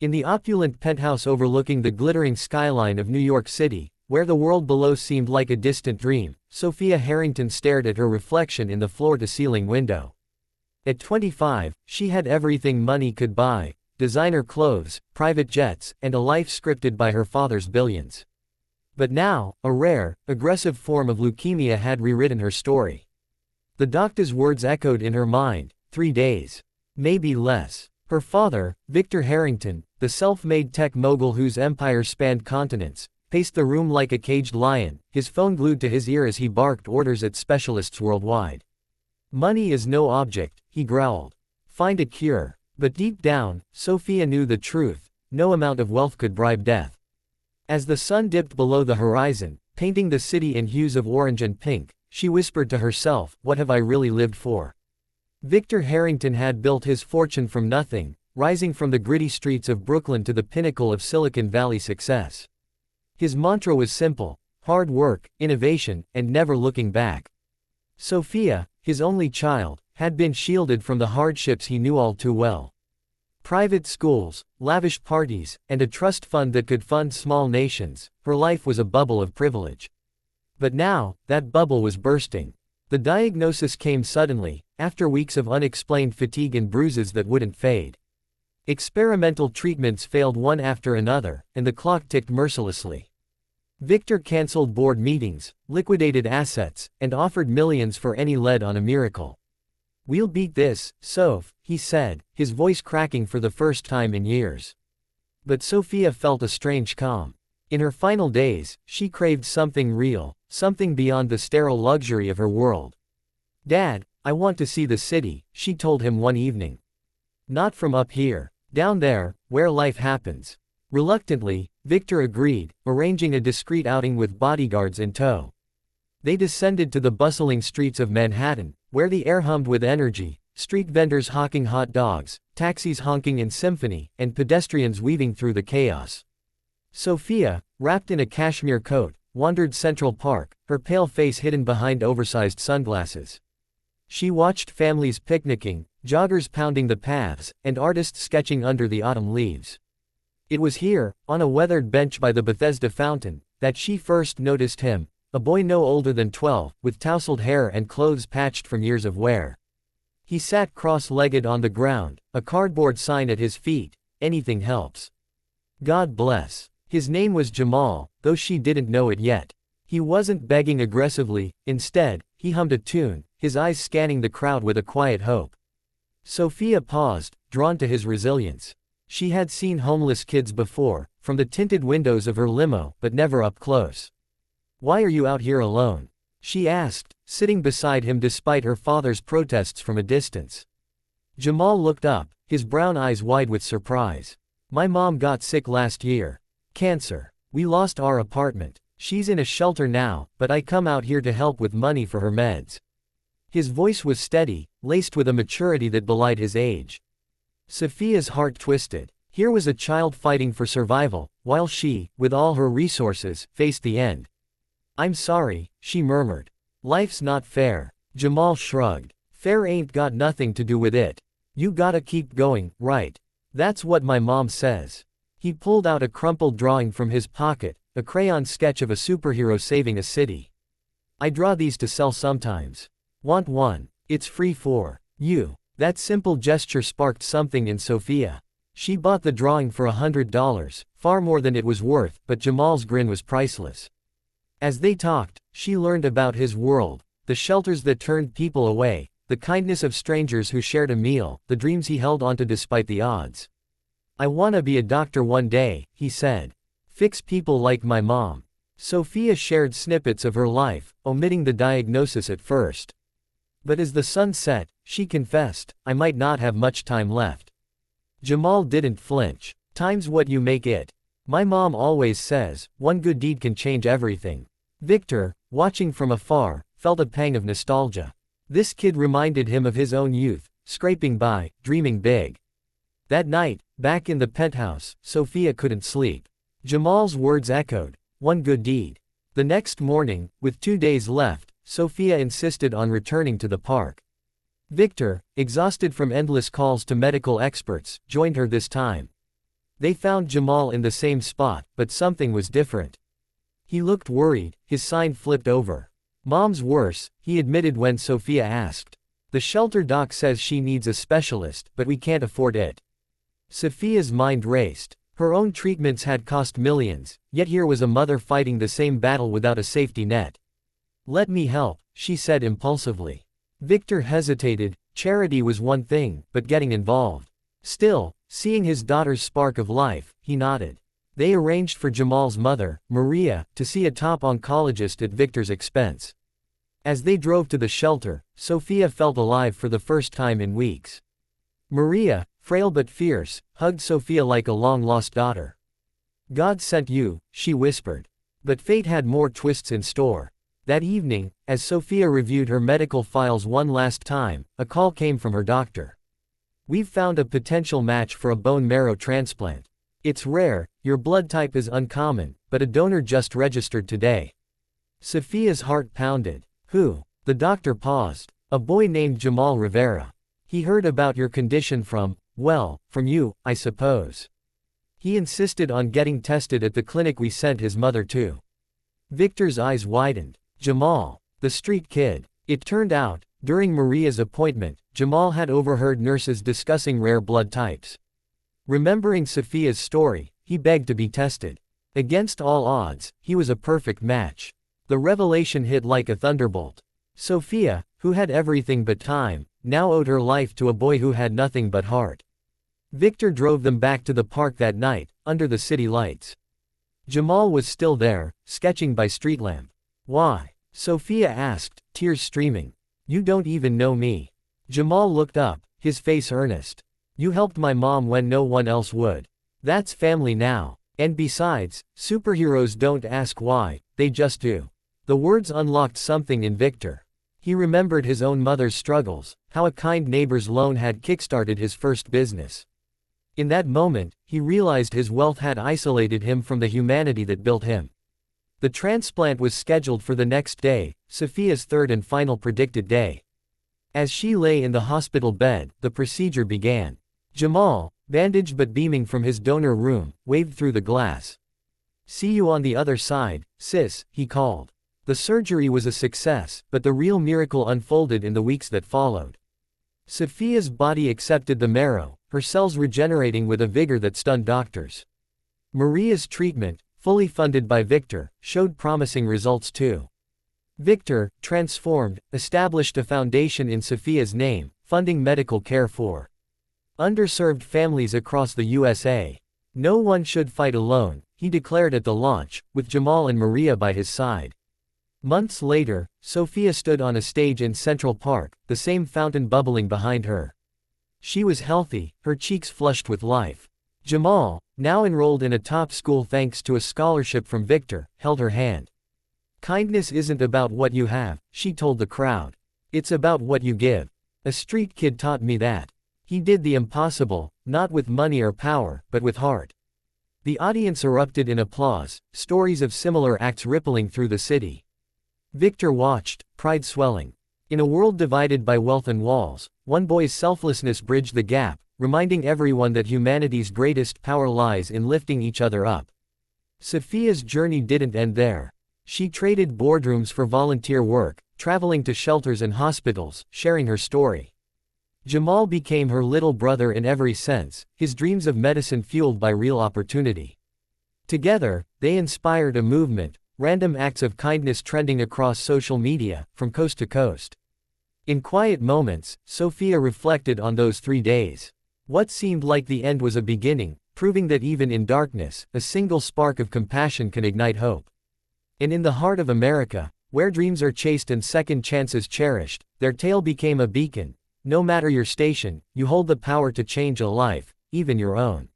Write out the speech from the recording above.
In the opulent penthouse overlooking the glittering skyline of New York City, where the world below seemed like a distant dream, Sophia Harrington stared at her reflection in the floor-to-ceiling window. At 25, she had everything money could buy: designer clothes, private jets, and a life scripted by her father's billions. But now, a rare, aggressive form of leukemia had rewritten her story. The doctor's words echoed in her mind: 3 days. Maybe less. Her father, Victor Harrington, the self-made tech mogul whose empire spanned continents, paced the room like a caged lion, his phone glued to his ear as he barked orders at specialists worldwide. "Money is no object," he growled. "Find a cure." But deep down, Sophia knew the truth: no amount of wealth could bribe death. As the sun dipped below the horizon, painting the city in hues of orange and pink, she whispered to herself, "What have I really lived for?" Victor Harrington had built his fortune from nothing, rising from the gritty streets of Brooklyn to the pinnacle of Silicon Valley success. His mantra was simple: hard work, innovation, and never looking back. Sophia, his only child, had been shielded from the hardships he knew all too well. Private schools, lavish parties, and a trust fund that could fund small nations, her life was a bubble of privilege. But now, that bubble was bursting. The diagnosis came suddenly, after weeks of unexplained fatigue and bruises that wouldn't fade. Experimental treatments failed one after another, and the clock ticked mercilessly. Victor canceled board meetings, liquidated assets, and offered millions for any lead on a miracle. "We'll beat this, Soph," he said, his voice cracking for the first time in years. But Sophia felt a strange calm. In her final days, she craved something real, something beyond the sterile luxury of her world. "Dad, I want to see the city," she told him one evening. "Not from up here. Down there, where life happens." Reluctantly, Victor agreed, arranging a discreet outing with bodyguards in tow. They descended to the bustling streets of Manhattan, where the air hummed with energy: street vendors hawking hot dogs, taxis honking in symphony, and pedestrians weaving through the chaos. Sophia, wrapped in a cashmere coat, wandered Central Park, her pale face hidden behind oversized sunglasses. She watched families picnicking, joggers pounding the paths, and artists sketching under the autumn leaves. It was here, on a weathered bench by the Bethesda fountain, that she first noticed him, a boy no older than 12, with tousled hair and clothes patched from years of wear. He sat cross-legged on the ground, a cardboard sign at his feet: "Anything helps." God bless. His name was Jamal, though she didn't know it yet. He wasn't begging aggressively; instead, he hummed a tune, his eyes scanning the crowd with a quiet hope. Sophia paused, drawn to his resilience. She had seen homeless kids before, from the tinted windows of her limo, but never up close. "Why are you out here alone?" she asked, sitting beside him despite her father's protests from a distance. Jamal looked up, his brown eyes wide with surprise. "My mom got sick last year. Cancer. We lost our apartment. She's in a shelter now, but I come out here to help with money for her meds." His voice was steady, laced with a maturity that belied his age. Sophia's heart twisted. Here was a child fighting for survival, while she, with all her resources, faced the end. "I'm sorry," she murmured. "Life's not fair." Jamal shrugged. "Fair ain't got nothing to do with it. You gotta keep going, right? That's what my mom says." He pulled out a crumpled drawing from his pocket, a crayon sketch of a superhero saving a city. "I draw these to sell sometimes. Want one? It's free for you." That simple gesture sparked something in Sophia. She bought the drawing for $100, far more than it was worth, but Jamal's grin was priceless. As they talked, she learned about his world: the shelters that turned people away, the kindness of strangers who shared a meal, the dreams he held onto despite the odds. "I wanna be a doctor one day," he said. "Fix people like my mom." Sophia shared snippets of her life, omitting the diagnosis at first. But as the sun set, she confessed, "I might not have much time left." Jamal didn't flinch. "Time's what you make it. My mom always says, one good deed can change everything." Victor, watching from afar, felt a pang of nostalgia. This kid reminded him of his own youth, scraping by, dreaming big. That night, back in the penthouse, Sophia couldn't sleep. Jamal's words echoed, "One good deed." The next morning, with 2 days left, Sophia insisted on returning to the park. Victor, exhausted from endless calls to medical experts, joined her this time. They found Jamal in the same spot, but something was different. He looked worried, his sign flipped over. "Mom's worse," he admitted when Sophia asked. "The shelter doc says she needs a specialist, but we can't afford it." Sophia's mind raced. Her own treatments had cost millions, yet here was a mother fighting the same battle without a safety net. "Let me help," she said impulsively. Victor hesitated. Charity was one thing, but getting involved. Still, seeing his daughter's spark of life, he nodded. They arranged for Jamal's mother, Maria, to see a top oncologist at Victor's expense. As they drove to the shelter, Sophia felt alive for the first time in weeks. Maria, frail but fierce, hugged Sophia like a long-lost daughter. "God sent you," she whispered. But fate had more twists in store. That evening, as Sophia reviewed her medical files one last time, a call came from her doctor. "We've found a potential match for a bone marrow transplant. It's rare, your blood type is uncommon, but a donor just registered today." Sophia's heart pounded. "Who?" The doctor paused. "A boy named Jamal Rivera. He heard about your condition from you, I suppose. He insisted on getting tested at the clinic we sent his mother to." Victor's eyes widened. Jamal, the street kid. It turned out, during Maria's appointment, Jamal had overheard nurses discussing rare blood types. Remembering Sophia's story, he begged to be tested. Against all odds, he was a perfect match. The revelation hit like a thunderbolt. Sophia, who had everything but time, now owed her life to a boy who had nothing but heart. Victor drove them back to the park that night, under the city lights. Jamal was still there, sketching by street lamp. "Why?" Sophia asked, tears streaming. "You don't even know me." Jamal looked up, his face earnest. "You helped my mom when no one else would. That's family now. And besides, superheroes don't ask why, they just do." The words unlocked something in Victor. He remembered his own mother's struggles, how a kind neighbor's loan had kickstarted his first business. In that moment, he realized his wealth had isolated him from the humanity that built him. The transplant was scheduled for the next day, Sophia's third and final predicted day. As she lay in the hospital bed, the procedure began. Jamal, bandaged but beaming from his donor room, waved through the glass. "See you on the other side, sis," he called. The surgery was a success, but the real miracle unfolded in the weeks that followed. Sophia's body accepted the marrow, her cells regenerating with a vigor that stunned doctors. Maria's treatment, fully funded by Victor, showed promising results too. Victor, transformed, established a foundation in Sophia's name, funding medical care for underserved families across the USA. "No one should fight alone," he declared at the launch, with Jamal and Maria by his side. Months later, Sophia stood on a stage in Central Park, the same fountain bubbling behind her. She was healthy, her cheeks flushed with life. Jamal, now enrolled in a top school thanks to a scholarship from Victor, held her hand. "Kindness isn't about what you have," she told the crowd. "It's about what you give. A street kid taught me that. He did the impossible, not with money or power, but with heart." The audience erupted in applause, stories of similar acts rippling through the city. Victor watched, pride swelling. In a world divided by wealth and walls, one boy's selflessness bridged the gap, reminding everyone that humanity's greatest power lies in lifting each other up. Sophia's journey didn't end there. She traded boardrooms for volunteer work, traveling to shelters and hospitals, sharing her story. Jamal became her little brother in every sense, his dreams of medicine fueled by real opportunity. Together, they inspired a movement, random acts of kindness trending across social media, from coast to coast. In quiet moments, Sophia reflected on those 3 days. What seemed like the end was a beginning, proving that even in darkness, a single spark of compassion can ignite hope. And in the heart of America, where dreams are chased and second chances cherished, their tale became a beacon. No matter your station, you hold the power to change a life, even your own.